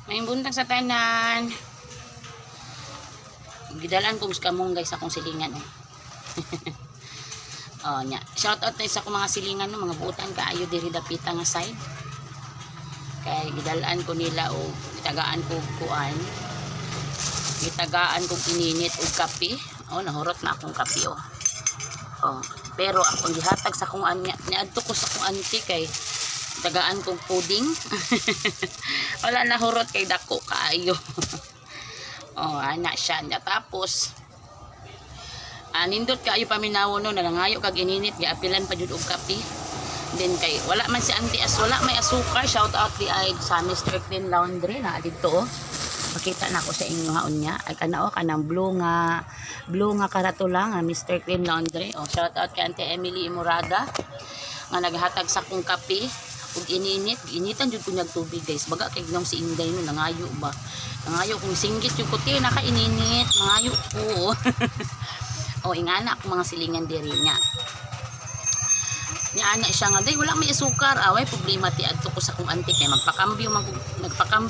May buntag sa tanan. Gidalaan kong kamunggay sa akong silingan. Oh, nya. Shout out sa akong mga silingan no, mga buutan kaayo diri dapita nga side. Kay gidalaan ko nila og gitagaan ko kuan. Gitagaan kog ininit og kape. Oh, nahurot na akong kape oh. Oh, pero akong gihatag sa akong niadto ko sa akong auntie kay tagaan kong pudding. Wala na hurot kay dako kaayo. Oh, ana siya. Tapos nindot kaayo paminawo no, nalangayo kag ininit giapilan pa jud og kape. Then kay wala man si auntie as wala may asukar. Shout out di ay sa Mr. Clean Laundry na dito oh. Pakita na ko sa inyo haon niya. Ay kana oh, kanang blue nga karatula nga Mr. Clean Laundry. Oh, shout out kay Auntie Emily Imurada nga naghatag sa kong kape ug ininit. Initan jud ko niyag tubig guys. Baga kay gnong si Inday no, nangayo ba. Nangayo kung singgit yung kuti naka ininit, nangayo ko. Oh, ingana ako mga silingan diri niya. Ni ana siya nga day wala may asukar, away problema ti adto ko sa kong auntie kay nagpakambyo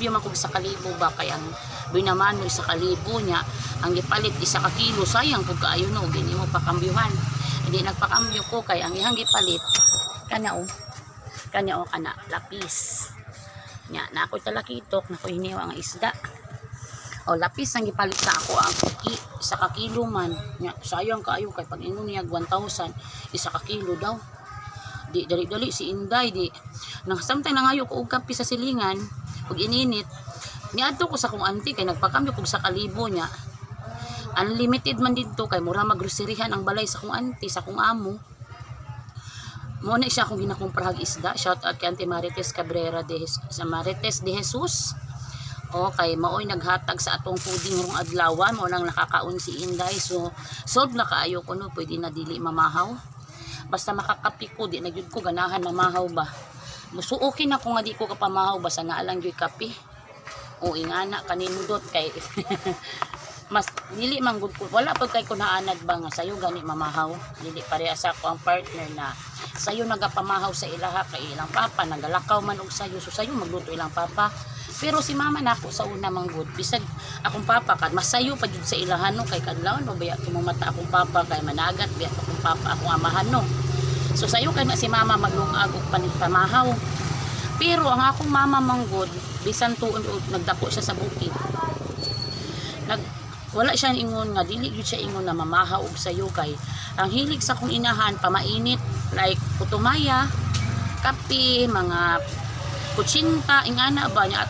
man ko sa kalibo ba kay ang binaman mo sa kalibo niya ang gipalit isa ka kilo sayang pug kaayo no gini mo pakambyuhan. Hindi nagpakambyo ko kay ang ihang gipalit kana lapis. Nya na ako talakitok na ko hiniwa ang isda. O lapis ang gipalit sa ako ang isa ka kilo man. Nya sayang kaayo kay pag ingon niya 1,000 isa ka kilo daw. Di dali si Inday di nang samtang nangayo ko og kape sa silingan ug ininit niadto ko sa kong auntie kay nagpakambyo kog sa kalibo niya. Unlimited man dito kay mura magroserihan ang balay sa kong auntie sa kong amo. Mo na siya akong ginakumprahag isda. Shout out kay Auntie Marites Cabrera sa Marites de Jesus. O kay maoy naghatag sa atong pudding rong adlawan mo nang nakakaon si Inday. So solve na kaayo ko no, pwede na dili mamahaw. Basta makakapi ko di na gyud ko ganahan na mahaw ba. Muso okay na ko nga di ko kapamahaw basta naalang gyud kape. O ingana kanindot kay mas dili man gud ko wala pag kay ko naanad ba nga sayo gani mamahaw. Dili pareha sa ako ang partner na sayo nagapamahaw sa ilaha kay ilang papa nagalakaw man og sayo so sayo magluto ilang papa. Pero si mama nako sa una manggod bisag akong papa kad masayo pa jud sa ilahan no kay kadlawon no baya mata akong papa kay managat biya akong papa akong amahan no. So sayo kay na si mama maglungag og pamahaw. Pero ang akong mama manggod bisan tuon nagdako siya sa bukid. Wala siya ingon nga dili gyud siya ingon na mamahaw og sayo kay ang hilig sa kong inahan pamainit like putumaya, kape, mga kutsinta ingana ba niya at